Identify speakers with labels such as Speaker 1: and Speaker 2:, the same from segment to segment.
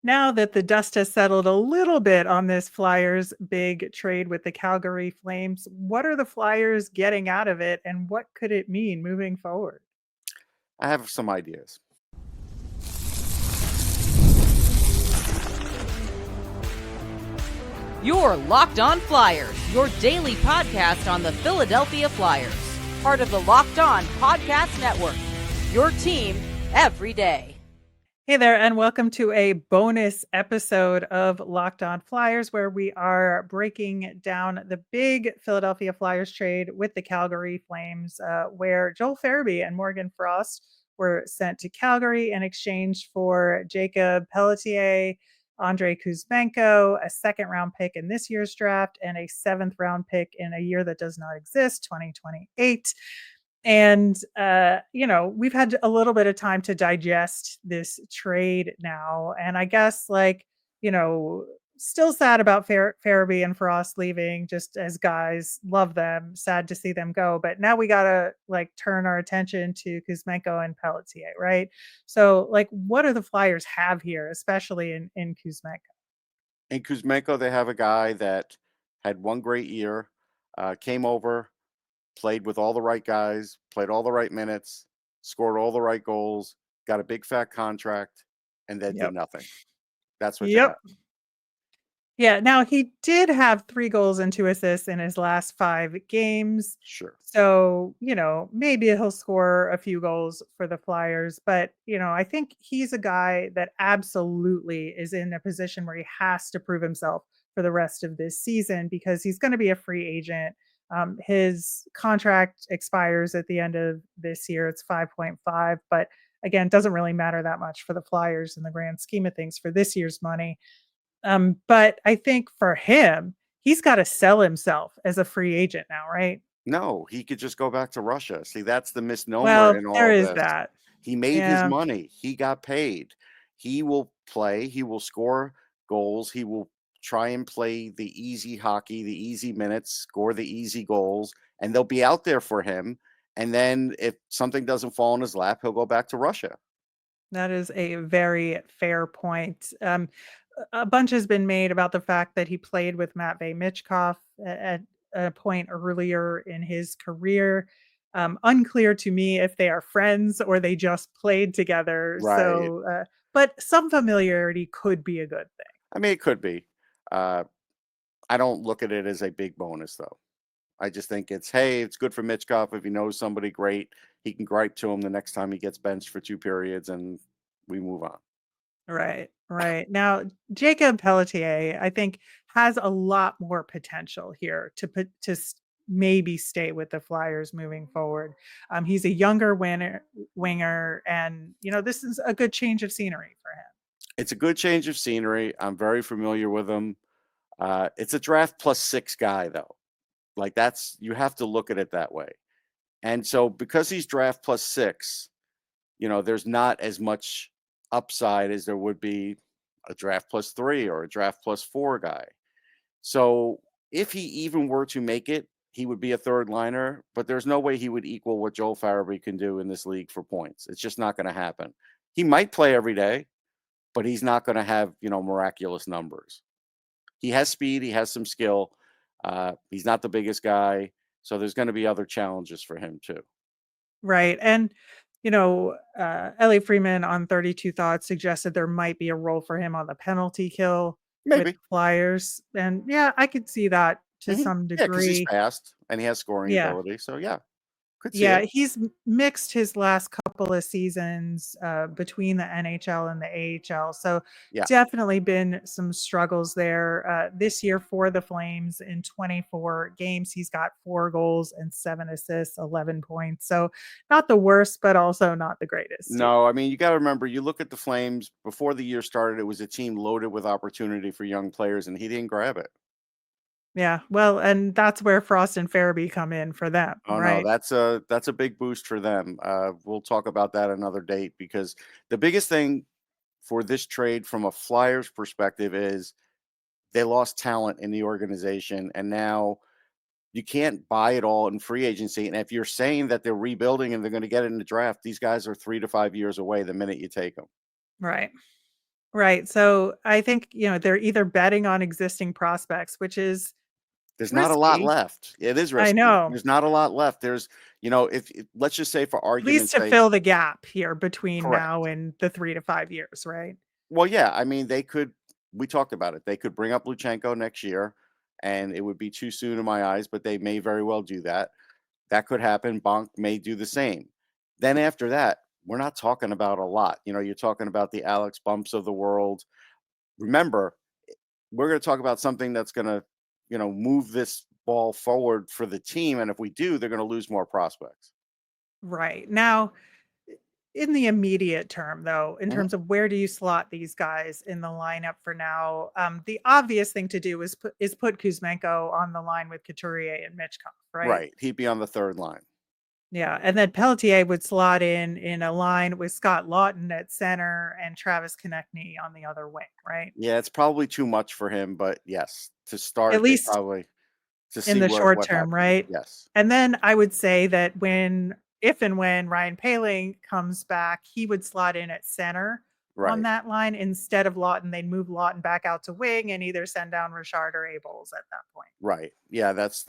Speaker 1: Now that the dust has settled a little bit on this Flyers big trade with the Calgary Flames, what are the Flyers getting out of it and what could it mean moving forward?
Speaker 2: I have some ideas.
Speaker 3: You're Locked On Flyers, your daily podcast on the Philadelphia Flyers. Part of the Locked On Podcast Network, your team every day.
Speaker 1: Hey there, and welcome to a bonus episode of Locked On Flyers, where we are breaking down the big Philadelphia Flyers trade with the Calgary Flames, where Joel Farabee and Morgan Frost were sent to Calgary in exchange for Jakob Pelletier, Andrei Kuzmenko, a second round pick in this year's draft, and a seventh round pick in a year that does not exist, 2028. And, we've had a little bit of time to digest this trade now. And I guess, still sad about Farabee and Frost leaving, just as guys, love them, sad to see them go. But now we got to turn our attention to Kuzmenko and Pelletier, right? So, what do the Flyers have here, especially in Kuzmenko?
Speaker 2: In Kuzmenko, they have a guy that had one great year, came over, played with all the right guys, played all the right minutes, scored all the right goals, got a big fat contract, and then did
Speaker 1: Yep.
Speaker 2: nothing. That's what they
Speaker 1: Yep.
Speaker 2: have.
Speaker 1: Yeah, now he did have 3 goals and 2 assists in his last 5 games.
Speaker 2: Sure.
Speaker 1: So, maybe he'll score a few goals for the Flyers, but, I think he's a guy that absolutely is in a position where he has to prove himself for the rest of this season because he's gonna be a free agent. His contract expires at the end of this year. It's 5.5, but again, doesn't really matter that much for the Flyers in the grand scheme of things for this year's money. But I think for him, he's gotta sell himself as a free agent now, right?
Speaker 2: No, he could just go back to Russia. See, that's the misnomer
Speaker 1: Well,
Speaker 2: in
Speaker 1: there
Speaker 2: all
Speaker 1: is
Speaker 2: this.
Speaker 1: that.
Speaker 2: He made his
Speaker 1: Yeah,
Speaker 2: money. He got paid. He will play. He will score goals. He will try and play the easy hockey, the easy minutes, score the easy goals, and they'll be out there for him. And then if something doesn't fall in his lap, he'll go back to Russia.
Speaker 1: that is a very fair point. A bunch has been made about the fact that he played with Matvei Michkov at a point earlier in his career. Unclear to me if they are friends or they just played together.
Speaker 2: Right.
Speaker 1: But some familiarity could be a good thing.
Speaker 2: I mean, it could be. Uh, I don't look at it as a big bonus, though. I just think it's, hey, it's good for Mitchkov if he knows somebody great. He can gripe to him the next time he gets benched for 2 periods, and we move on.
Speaker 1: Right, right. Now, Jakob Pelletier, I think, has a lot more potential here to put to maybe stay with the Flyers moving forward. He's a younger winger, and this is a good change of scenery for him.
Speaker 2: It's a good change of scenery. I'm very familiar with him. It's a draft plus 6 guy, though. Like, that's, you have to look at it that way. And so because he's draft plus 6, there's not as much upside as there would be a draft plus 3 or a draft plus 4 guy. So if he even were to make it, he would be a third liner, but there's no way he would equal what Joel Farabee can do in this league for points. It's just not going to happen. He might play every day, but he's not going to have, miraculous numbers. He has speed, he has some skill. He's not the biggest guy, so there's going to be other challenges for him too.
Speaker 1: Right, and Ellie Freeman on 32 Thoughts suggested there might be a role for him on the penalty kill with
Speaker 2: Maybe.
Speaker 1: the Flyers, and yeah, I could see that to some
Speaker 2: Yeah, because he's
Speaker 1: degree.
Speaker 2: fast and he has scoring
Speaker 1: Yeah.
Speaker 2: ability. So yeah, could see
Speaker 1: Yeah,
Speaker 2: it.
Speaker 1: he's mixed his last couple of seasons, between the NHL and the AHL, so
Speaker 2: Yeah.
Speaker 1: definitely been some struggles there. This year for the Flames in 24 games, he's got 4 goals and 7 assists, 11 points, so not the worst, but also not the greatest either.
Speaker 2: No, I mean, you got to remember, you look at the Flames before the year started, it was a team loaded with opportunity for young players, and he didn't grab it.
Speaker 1: Yeah, well, and that's where Frost and Farabee come in for them,
Speaker 2: Oh no,
Speaker 1: right?
Speaker 2: that's a big boost for them. We'll talk about that another date because the biggest thing for this trade from a Flyers perspective is they lost talent in the organization, and now you can't buy it all in free agency. And if you're saying that they're rebuilding and they're going to get it in the draft, these guys are 3 to 5 years away the minute you take them.
Speaker 1: Right. Right. So I think, they're either betting on existing prospects, which is
Speaker 2: There's not a lot
Speaker 1: risky.
Speaker 2: left. It is
Speaker 1: I
Speaker 2: risky.
Speaker 1: know.
Speaker 2: There's not a lot left. There's, if let's just say for
Speaker 1: At least
Speaker 2: argument's
Speaker 1: to
Speaker 2: sake,
Speaker 1: fill the gap here between now
Speaker 2: correct.
Speaker 1: and the 3 to 5 years, right?
Speaker 2: Well, yeah, I mean, we talked about it. They could bring up Luchenko next year, and it would be too soon in my eyes, but they may very well do that. That could happen. Bonk may do the same. Then after that, we're not talking about a lot. You're talking about the Alex Bumps of the world. Remember, we're going to talk about something that's going to, move this ball forward for the team. And if we do, they're going to lose more prospects.
Speaker 1: Right. Now, in the immediate term, though, in
Speaker 2: Mhm.
Speaker 1: terms of where do you slot these guys in the lineup for now, the obvious thing to do is put Kuzmenko on the line with Couturier and Mitchkov, right?
Speaker 2: Right. He'd be on the third line.
Speaker 1: Yeah, and then Pelletier would slot in a line with Scott Lawton at center and Travis Konechny on the other wing, right?
Speaker 2: Yeah, it's probably too much for him, but yes, to
Speaker 1: At
Speaker 2: start, they
Speaker 1: least
Speaker 2: probably to
Speaker 1: in
Speaker 2: see
Speaker 1: the short
Speaker 2: what
Speaker 1: term,
Speaker 2: happens.
Speaker 1: right?
Speaker 2: Yes.
Speaker 1: And then I would say that if and when Ryan Poehling comes back, he would slot in at center on
Speaker 2: Right.
Speaker 1: that line instead of Lawton. They'd move Lawton back out to wing and either send down Richard or Abels at that point.
Speaker 2: Right. Yeah, that's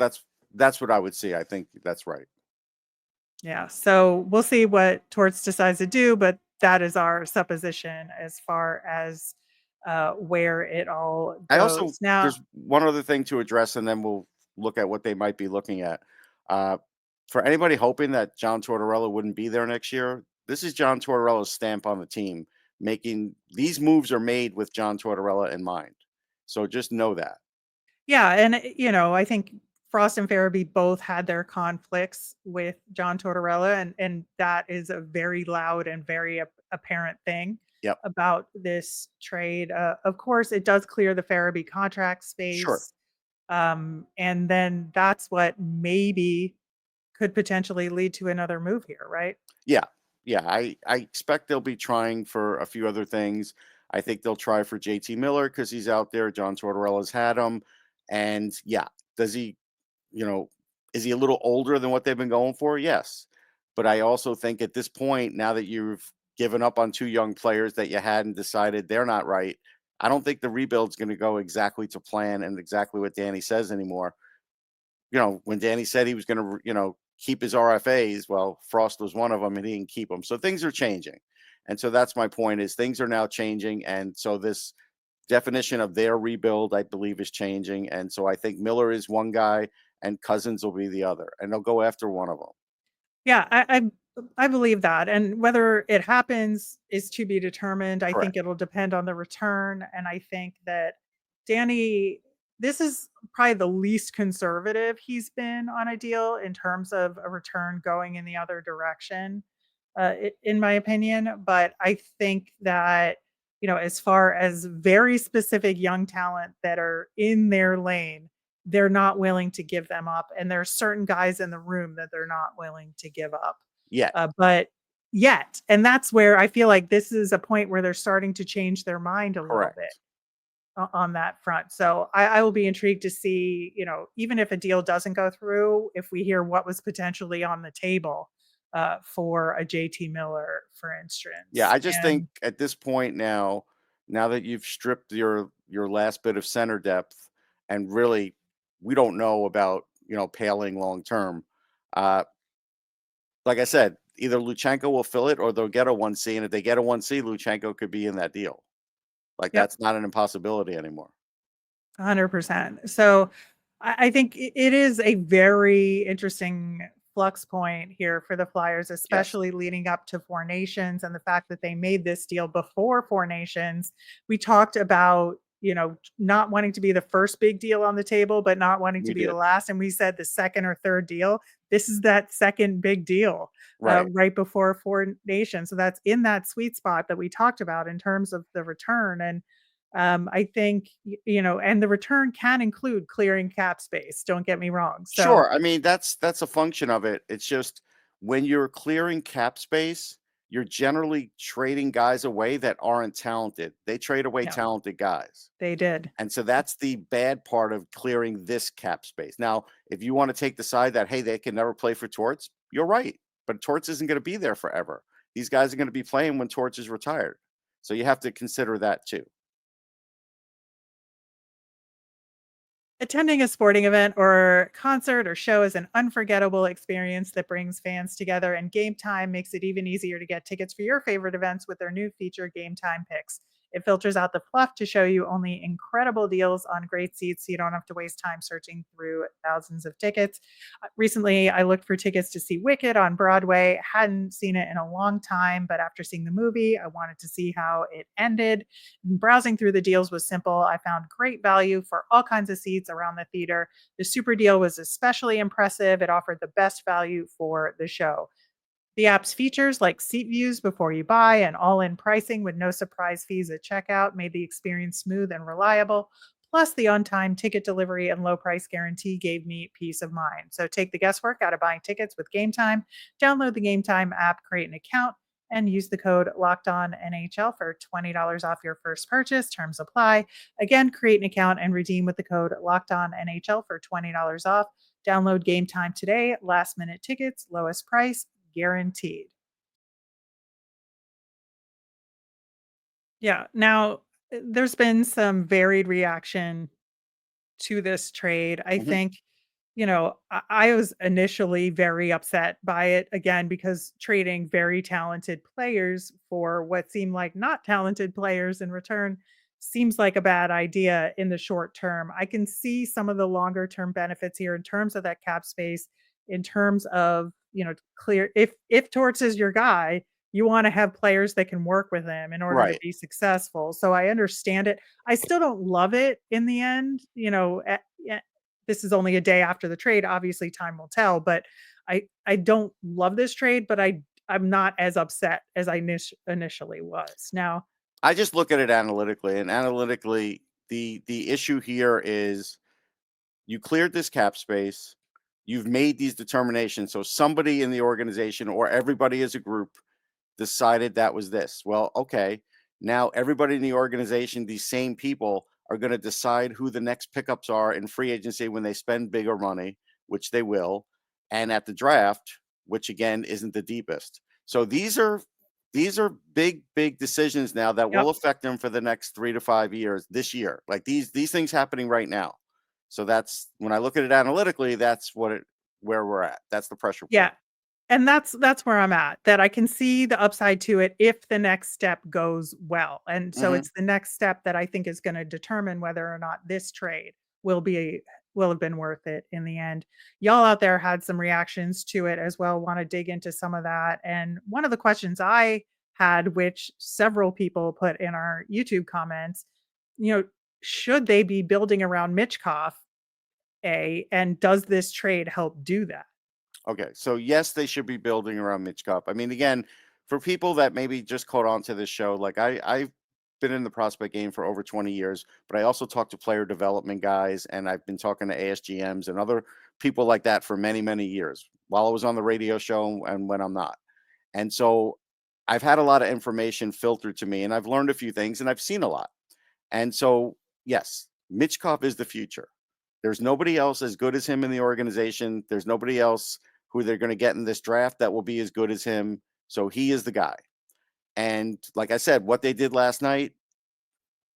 Speaker 2: what I would see. I think that's right.
Speaker 1: Yeah. So we'll see what Torts decides to do, but that is our supposition as far as where it all
Speaker 2: I also
Speaker 1: goes. Now,
Speaker 2: there's one other thing to address, and then we'll look at what they might be looking at. Uh, for anybody hoping that John Tortorella wouldn't be there next year, this is John Tortorella's stamp on the team. Making these moves are made with John Tortorella in mind. So just know that.
Speaker 1: yeah, and I think Frost and Farabee both had their conflicts with John Tortorella, and that is a very loud and very apparent thing
Speaker 2: Yep.
Speaker 1: about this trade. Of course, it does clear the Farabee contract
Speaker 2: Sure.
Speaker 1: space, and then that's what maybe could potentially lead to another move here, right?
Speaker 2: Yeah. Yeah. I expect they'll be trying for a few other things. I think they'll try for JT Miller because he's out there. John Tortorella's had him. And yeah, does he, you know, is he a little older than what they've been going for? Yes. But I also think at this point, now that you've given up on two young players that you had and decided they're not right, I don't think the rebuild's going to go exactly to plan and exactly what Danny says anymore. When Danny said he was going to, keep his RFAs, well, Frost was one of them and he didn't keep them. So things are changing. And so that's my point is things are now changing. And so this definition of their rebuild, I believe, is changing. And so I think Miller is one guy and Cousins will be the other. And they'll go after one of them.
Speaker 1: Yeah, I believe that, and whether it happens is to be determined. I think
Speaker 2: Correct.
Speaker 1: it'll depend on the return, and I think that Danny, this is probably the least conservative he's been on a deal in terms of a return going in the other direction, in my opinion. But I think that as far as very specific young talent that are in their lane, they're not willing to give them up, and there are certain guys in the room that they're not willing to give up.
Speaker 2: Yeah.
Speaker 1: But yet, and that's where I feel like this is a point where they're starting to change their mind a little bit
Speaker 2: Correct.
Speaker 1: on that front. So I will be intrigued to see, even if a deal doesn't go through, if we hear what was potentially on the table for a JT Miller, for
Speaker 2: Yeah.
Speaker 1: instance.
Speaker 2: I just
Speaker 1: And
Speaker 2: think at this point now that you've stripped your last bit of center depth and really we don't know about, Paling long term. Uh, like I said, either Luchenko will fill it or they'll get a 1C. And if they get a 1C, Luchenko could be in that deal. Like
Speaker 1: yep,
Speaker 2: that's not an impossibility anymore.
Speaker 1: 100%. So I think it is a very interesting flux point here for the Flyers,
Speaker 2: Yes.
Speaker 1: especially leading up to Four Nations and the fact that they made this deal before Four Nations. We talked about, not wanting to be the first big deal on the table, but not wanting to
Speaker 2: We
Speaker 1: be the
Speaker 2: did.
Speaker 1: last. And we said the second or third deal. This is that second big deal
Speaker 2: Right.
Speaker 1: right before Four Nations. So that's in that sweet spot that we talked about in terms of the return. And I think, and the return can include clearing cap space. Don't get me wrong. So,
Speaker 2: Sure. I mean, that's a function of it. It's just when you're clearing cap space, you're generally trading guys away that aren't talented. They trade away
Speaker 1: yeah,
Speaker 2: talented guys.
Speaker 1: they did.
Speaker 2: And so that's the bad part of clearing this cap space. Now, if you want to take the side that, hey, they can never play for Torts, you're right. But Torts isn't going to be there forever. These guys are going to be playing when Torts is retired. So you have to consider that too.
Speaker 1: Attending a sporting event or concert or show is an unforgettable experience that brings fans together, and Gametime makes it even easier to get tickets for your favorite events with their new feature, Gametime Picks. It filters out the fluff to show you only incredible deals on great seats so you don't have to waste time searching through thousands of tickets. Recently, I looked for tickets to see Wicked on Broadway. Hadn't seen it in a long time, but after seeing the movie, I wanted to see how it ended. Browsing through the deals was simple. I found great value for all kinds of seats around the theater. The super deal was especially impressive. It offered the best value for the show. The app's features like seat views before you buy and all in pricing with no surprise fees at checkout made the experience smooth and reliable. Plus, the on time ticket delivery and low price guarantee gave me peace of mind. So, take the guesswork out of buying tickets with Game Time. Download the Game Time app, create an account, and use the code Locked On NHL for $20 off your first purchase. Terms apply. Again, create an account and redeem with the code Locked On NHL for $20 off. Download Game Time today. Last minute tickets, lowest price guaranteed. Yeah. Now, there's been some varied reaction to this trade. I
Speaker 2: Mhm.
Speaker 1: think, I was initially very upset by it again because trading very talented players for what seemed like not talented players in return seems like a bad idea in the short term. I can see some of the longer term benefits here in terms of that cap space, in terms of, clear if Torts is your guy, you want to have players that can work with him in order to
Speaker 2: Right.
Speaker 1: be successful. So I understand it. I still don't love it in the end. This is only a day after the trade. Obviously, time will tell, but I don't love this trade, but I'm not as upset as I initially was. Now,
Speaker 2: I just look at it analytically, and analytically, the issue here is you cleared this cap space, you've made these determinations. So somebody in the organization or everybody as a group decided that was this. Well, okay. Now everybody in the organization, these same people are going to decide who the next pickups are in free agency when they spend bigger money, which they will, and at the draft, which again isn't the deepest. So these are big decisions now that will
Speaker 1: yep.
Speaker 2: affect them for the next 3 to 5 years this year. Like these things happening right now. So that's when I look at it analytically, that's where we're at. That's the pressure
Speaker 1: Yeah.
Speaker 2: point.
Speaker 1: And that's where I'm at, that I can see the upside to it if the next step goes well. And so
Speaker 2: Mhm.
Speaker 1: it's the next step that I think is gonna determine whether or not this trade will have been worth it in the end. Y'all out there had some reactions to it as well, wanna dig into some of that. And one of the questions I had, which several people put in our YouTube comments, you know, should they be building around Mitchkov, A, and does this trade help do that?
Speaker 2: Okay, so yes, they should be building around Mitch Cup. I mean, again, for people that maybe just caught on to this show, like I've been in the prospect game for over 20 years, but I also talk to player development guys, and I've been talking to ASGMs and other people like that for many years while I was on the radio show and when I'm not. And so I've had a lot of information filtered to me, and I've learned a few things, and I've seen a lot. And so, yes, Mitchkov is the future. There's nobody else as good as him in the organization. There's nobody else who they're going to get in this draft that will be as good as him. So he is the guy. And like I said, what they did last night,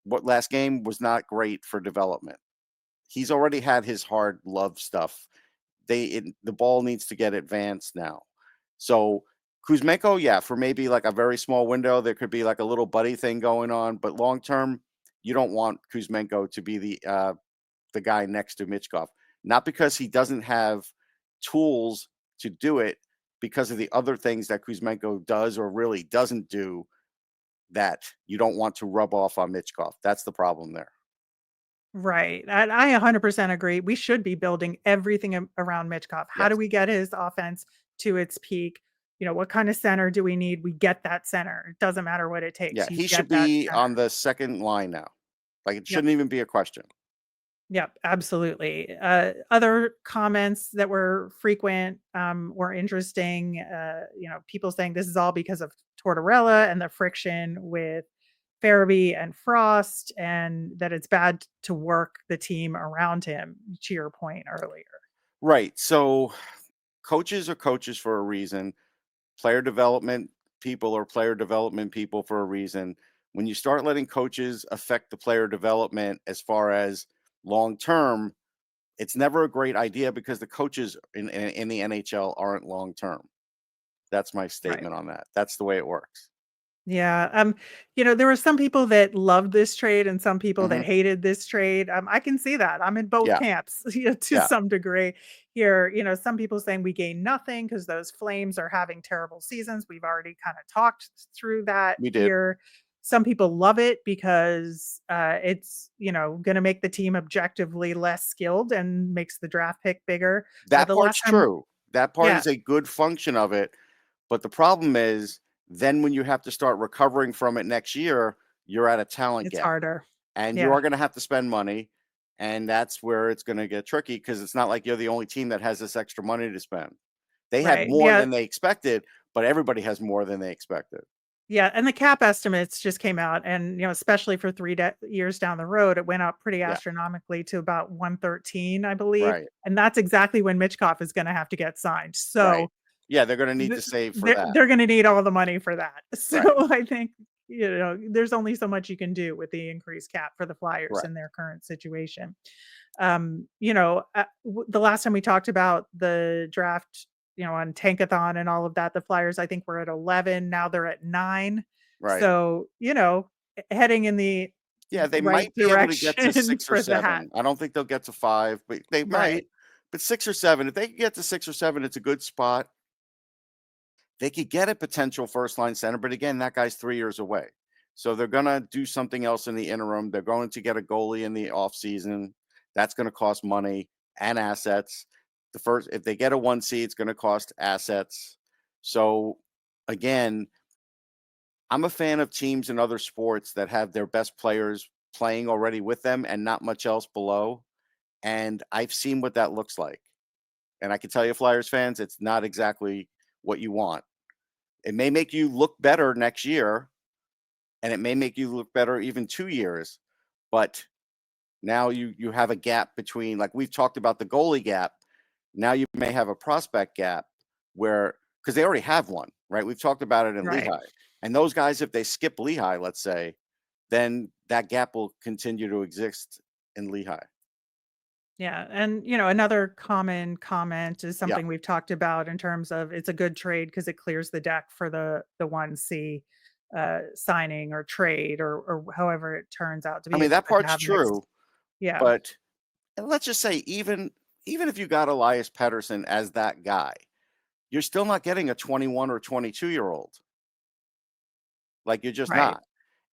Speaker 2: what last game was not great for development. He's already had his hard love stuff. The ball needs to get advanced now. So Kuzmenko, yeah, for maybe like a very small window, there could be like a little buddy thing going on, but long term, you don't want Kuzmenko to be the guy next to Mitchkov. Not because he doesn't have tools to do it, because of the other things that Kuzmenko does or really doesn't do that you don't want to rub off on Mitchkov. That's the problem there.
Speaker 1: Right, and I 100% agree. We should be building everything around Mitchkov. How do
Speaker 2: Yes.
Speaker 1: we get his offense to its peak? What kind of center do we need? We get that center. It doesn't matter what it takes.
Speaker 2: Yeah,
Speaker 1: You
Speaker 2: he should
Speaker 1: get that
Speaker 2: be
Speaker 1: center.
Speaker 2: on the second line now. Like it
Speaker 1: Yep.
Speaker 2: shouldn't even be a question.
Speaker 1: Yep, absolutely. Other comments that were frequent, were interesting. People saying this is all because of Tortorella and the friction with Farabee and Frost, and that it's bad to work the team around him, to your point earlier.
Speaker 2: Right. So coaches are coaches for a reason. Player development people are player development people for a reason. when you start letting coaches affect the player development as far as long term, it's never a great idea because the coaches in the NHL aren't long term. That's my
Speaker 1: Right.
Speaker 2: statement on that. That's the way it works.
Speaker 1: Yeah. There were some people that loved this trade and some people that
Speaker 2: Mhm.
Speaker 1: hated this trade. I can see that. I'm in both
Speaker 2: Yeah.
Speaker 1: camps, to
Speaker 2: Yeah.
Speaker 1: some degree here. Some people saying we gain nothing because those Flames are having terrible seasons. We've already kind of talked through that
Speaker 2: We did.
Speaker 1: here. Some people love it because it's, going to make the team objectively less skilled and makes the draft pick bigger.
Speaker 2: That
Speaker 1: The last
Speaker 2: part's
Speaker 1: time,
Speaker 2: true. That part
Speaker 1: yeah,
Speaker 2: is a good function of it, but the problem is then when you have to start recovering from it next year, you're at a talent
Speaker 1: it's
Speaker 2: gap
Speaker 1: harder.
Speaker 2: and you
Speaker 1: Yeah,
Speaker 2: are going to have to spend money, and that's where it's going to get tricky because it's not like you're the only team that has this extra money to spend. They had
Speaker 1: right.
Speaker 2: more
Speaker 1: Yeah.
Speaker 2: than they expected, but everybody has more than they expected.
Speaker 1: Yeah, and the cap estimates just came out, and especially for 3 years down the road, it went up pretty
Speaker 2: Yeah,
Speaker 1: astronomically to about 113, I believe,
Speaker 2: right,
Speaker 1: and that's exactly when Mitchkov is going to have to get signed.
Speaker 2: right.
Speaker 1: So
Speaker 2: Yeah, they're going to need
Speaker 1: th-
Speaker 2: to save for
Speaker 1: they're
Speaker 2: that.
Speaker 1: they're going to need all the money for that. So
Speaker 2: Right,
Speaker 1: I think there's only so much you can do with the increased cap for the Flyers
Speaker 2: right,
Speaker 1: in their current situation. The last time we talked about the draft, on Tankathon and all of that, the Flyers, I think, were at 11. Now they're at 9.
Speaker 2: right.
Speaker 1: So, heading in the
Speaker 2: Yeah, they
Speaker 1: right
Speaker 2: might be able to get to
Speaker 1: direction
Speaker 2: 6 or
Speaker 1: for that.
Speaker 2: 7. I don't think they'll get to 5, but they
Speaker 1: Right.
Speaker 2: might. But 6 or 7, if they can get to 6 or 7, it's a good spot. They could get a potential first line center, but again, that guy's 3 years away. So they're gonna do something else in the interim. They're going to get a goalie in the offseason. That's gonna cost money and assets. If they get a 1 seed, it's gonna cost assets. So again, I'm a fan of teams in other sports that have their best players playing already with them and not much else below. And I've seen what that looks like. And I can tell you, Flyers fans, it's not exactly what you want. It may make you look better next year, and it may make you look better even 2 years. But now you have a gap between, like we've talked about the goalie gap. Now you may have a prospect gap where, because they already have one, right? We've talked about it in
Speaker 1: Right.
Speaker 2: Lehigh. And those guys, if they skip Lehigh, let's say, then that gap will continue to exist in Lehigh.
Speaker 1: Yeah. And, another common comment is
Speaker 2: Yeah.
Speaker 1: something we've talked about in terms of it's a good trade because it clears the deck for the 1C signing or trade or however it turns out to
Speaker 2: I
Speaker 1: be.
Speaker 2: mean,
Speaker 1: It's
Speaker 2: that
Speaker 1: good to
Speaker 2: part's
Speaker 1: have mixed.
Speaker 2: true,
Speaker 1: Yeah.
Speaker 2: but and let's just say even if you got Elias Pettersson as that guy, you're still not getting a 21 or 22-year-old. Like you're just
Speaker 1: Right.
Speaker 2: not.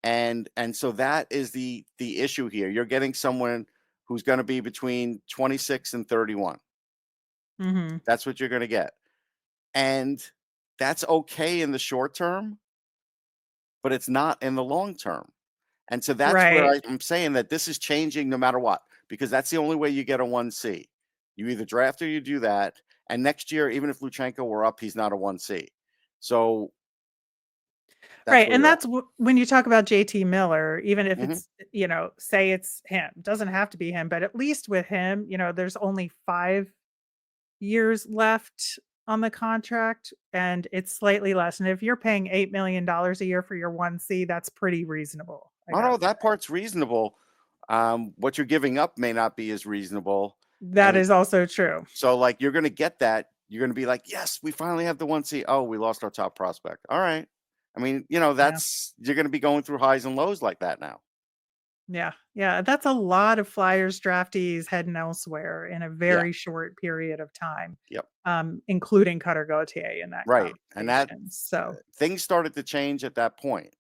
Speaker 2: And so that is the issue here. You're getting someone who's going to be between 26 and 31.
Speaker 1: Hmm.
Speaker 2: That's what you're going to get. And that's okay in the short term, but it's not in the long term. And so that's where
Speaker 1: Right.
Speaker 2: I'm saying that this is changing no matter what, because that's the only way you get a 1C. You either draft or you do that. And next year, even if Luchenko were up, he's not a 1C. So that's
Speaker 1: Right,
Speaker 2: where
Speaker 1: and
Speaker 2: you're at.
Speaker 1: that's when you talk about JT Miller, even if
Speaker 2: Mhm.
Speaker 1: it's, say it's him, doesn't have to be him, but at least with him, there's only 5 years left on the contract, and it's slightly less, and if you're paying $8 million a year for your 1C, that's pretty reasonable, I
Speaker 2: Oh, no,
Speaker 1: gotta
Speaker 2: that
Speaker 1: say.
Speaker 2: part's reasonable. What you're giving up may not be as reasonable.
Speaker 1: That
Speaker 2: And
Speaker 1: is also true.
Speaker 2: so, like, you're going to get that. You're going to be like, yes, we finally have the 1C. Oh, we lost our top prospect. All right. I mean,
Speaker 1: Yeah.
Speaker 2: you're going to be going through highs and lows like that now.
Speaker 1: Yeah, yeah, that's a lot of Flyers draftees heading elsewhere in a
Speaker 2: Yeah.
Speaker 1: very short period of time,
Speaker 2: Yep.
Speaker 1: Including Cutter Gauthier in that
Speaker 2: Right. And that
Speaker 1: conversation, so,
Speaker 2: things started to change at that point.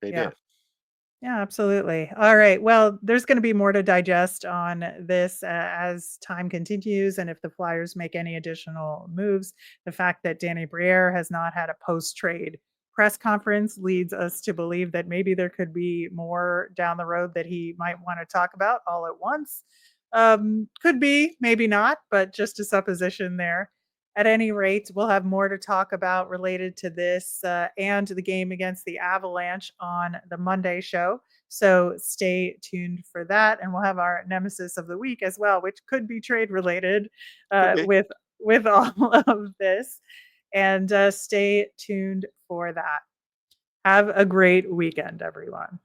Speaker 2: They
Speaker 1: yeah.
Speaker 2: did.
Speaker 1: Yeah, absolutely. All right. Well, there's going to be more to digest on this as time continues. And if the Flyers make any additional moves, the fact that Danny Briere has not had a post trade press conference leads us to believe that maybe there could be more down the road that he might want to talk about all at once. Could be, maybe not, but just a supposition there. At any rate, we'll have more to talk about related to this and the game against the Avalanche on the Monday show. So stay tuned for that, and we'll have our nemesis of the week as well, which could be trade related
Speaker 2: Could be.
Speaker 1: with all of this. And stay tuned for that. Have a great weekend, everyone.